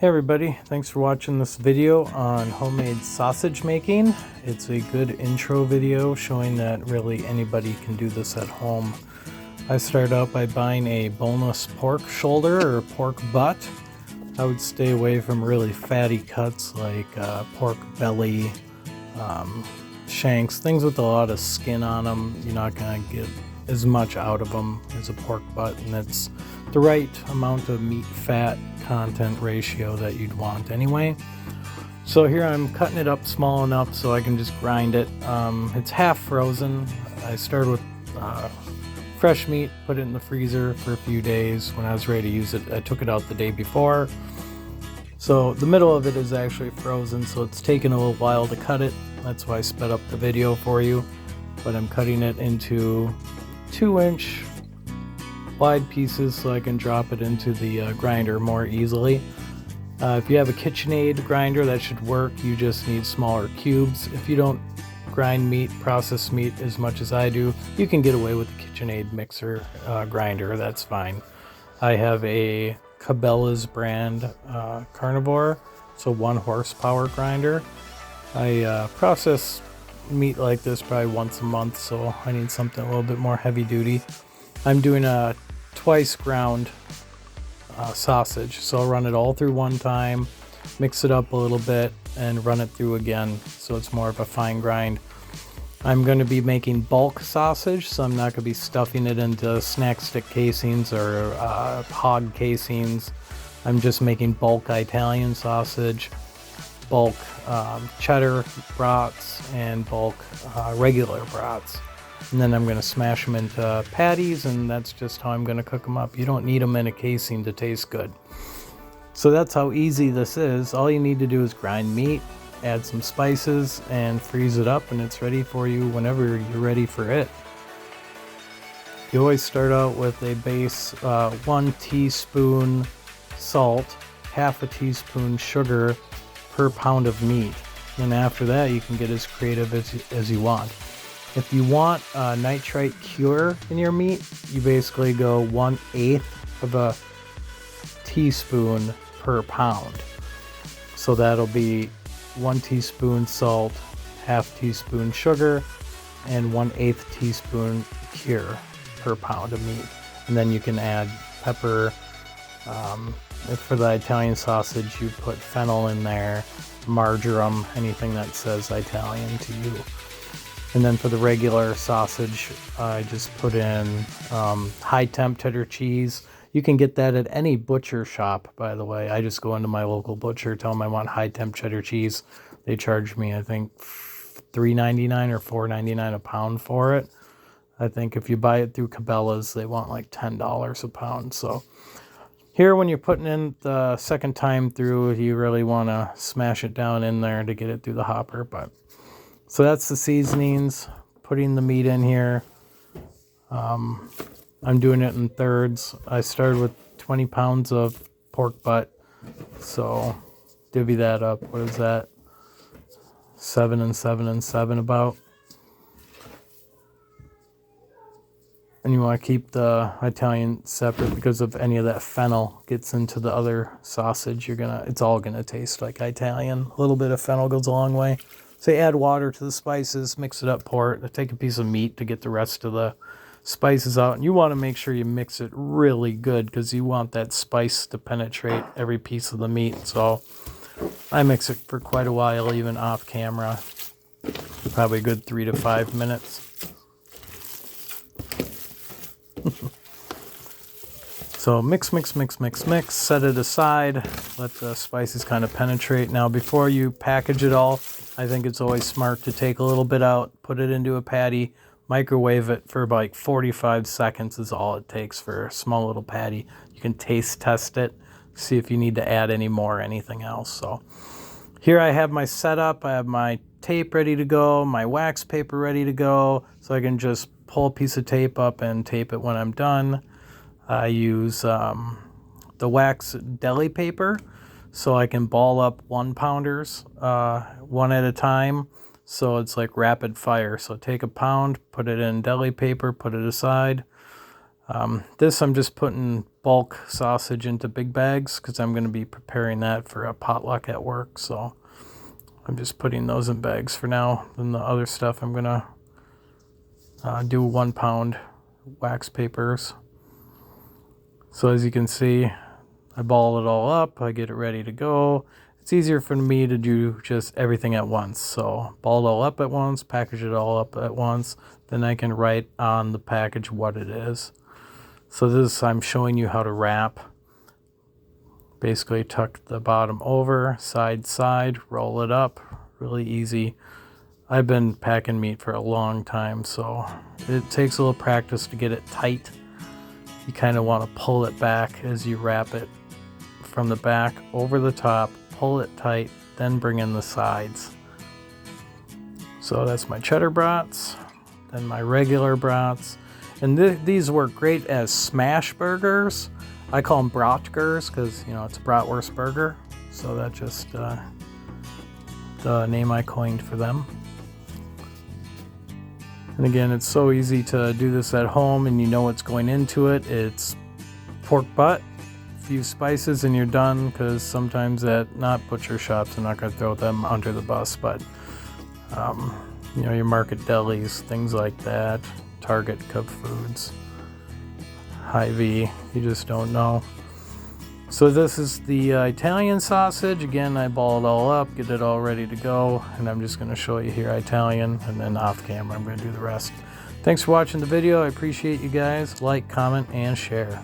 Hey everybody, thanks for watching this video on homemade sausage making. It's a good intro video showing that really anybody can do this at home. I start out by buying a boneless pork shoulder or pork butt. I would stay away from really fatty cuts like pork belly, shanks, things with a lot of skin on them. You're not going to get as much out of them as a pork butt, and it's the right amount of meat fat content ratio that you'd want anyway. So here I'm cutting it up small enough so I can just grind it. It's half frozen. I started with fresh meat, put it in the freezer for a few days. When I was ready to use it, I took it out the day before. So the middle of it is actually frozen, so it's taken a little while to cut it. That's why I sped up the video for you. But I'm cutting it into 2-inch wide pieces so I can drop it into the grinder more easily. If you have a KitchenAid grinder, that should work. You just need smaller cubes. If you don't grind meat, processed meat as much as I do, you can get away with the KitchenAid mixer grinder. That's fine. I have a Cabela's brand carnivore, so 1 horsepower grinder. I process meat like this probably once a month, so I need something a little bit more heavy duty. I'm doing a twice ground sausage, so I'll run it all through one time, mix it up a little bit, and run it through again so it's more of a fine grind. I'm going to be making bulk sausage, so I'm not going to be stuffing it into snack stick casings or hog casings. I'm just making bulk Italian sausage, bulk cheddar brats, and bulk regular brats. And then I'm going to smash them into patties, and that's just how I'm going to cook them up. You don't need them in a casing to taste good. So that's how easy this is. All you need to do is grind meat, add some spices, and freeze it up, and it's ready for you whenever you're ready for it. You always start out with a base 1 teaspoon salt, half a teaspoon sugar per pound of meat. And after that, you can get as creative as you want. If you want nitrite cure in your meat, you basically go 1/8 of a teaspoon per pound. So that'll be 1 teaspoon salt, half teaspoon sugar, and 1/8 teaspoon cure per pound of meat. And then you can add pepper. For the Italian sausage, you put fennel in there, marjoram, anything that says Italian to you. And then for the regular sausage, I just put in high temp cheddar cheese. You can get that at any butcher shop, by the way. I just go into my local butcher, tell them I want high temp cheddar cheese. They charge me, I think, $3.99 or $4.99 a pound for it. I think if you buy it through Cabela's, they want like $10 a pound. So here, when you're putting in the second time through, you really want to smash it down in there to get it through the hopper. So that's the seasonings, putting the meat in here. I'm doing it in thirds. I started with 20 pounds of pork butt, so divvy that up. What is that? 7 and 7 and 7 about. And you want to keep the Italian separate because if any of that fennel gets into the other sausage, it's all gonna taste like Italian. A little bit of fennel goes a long way. So you add water to the spices, mix it up, pour it. Take a piece of meat to get the rest of the spices out. And you want to make sure you mix it really good because you want that spice to penetrate every piece of the meat. So I mix it for quite a while, even off camera. Probably a good 3 to 5 minutes. So mix, set it aside, let the spices kind of penetrate. Now before you package it all, I think it's always smart to take a little bit out, put it into a patty, microwave it for like 45 seconds is all it takes for a small little patty. You can taste test it, see if you need to add any more or anything else. So here I have my setup. I have my tape ready to go, my wax paper ready to go, so I can just pull a piece of tape up and tape it when I'm done. I use the wax deli paper so I can ball up 1-pounders one at a time, so it's like rapid fire. So take a pound, put it in deli paper, put it aside. This I'm just putting bulk sausage into big bags because I'm going to be preparing that for a potluck at work. So I'm just putting those in bags for now. Then the other stuff I'm going to do 1 pound wax papers. So as you can see, I ball it all up, I get it ready to go. It's easier for me to do just everything at once. So ball it all up at once, package it all up at once, then I can write on the package what it is. So this, I'm showing you how to wrap. Basically tuck the bottom over, side, roll it up, really easy. I've been packing meat for a long time, so it takes a little practice to get it tight. You kind of want to pull it back as you wrap it from the back over the top, pull it tight, then bring in the sides. So that's my cheddar brats, then my regular brats. And these work great as smash burgers. I call them bratgers because, you know, it's a bratwurst burger. So that's just the name I coined for them. And again, it's so easy to do this at home and you know what's going into it. It's pork butt, a few spices, and you're done, because sometimes at not butcher shops, I'm not going to throw them under the bus, but you know, your market delis, things like that, Target Cook Foods, Hy-Vee, you just don't know. So this is the Italian sausage. Again, I ball it all up, get it all ready to go, and I'm just going to show you here Italian, and then off camera I'm going to do the rest. Thanks for watching the video. I appreciate you guys. Like, comment, and share.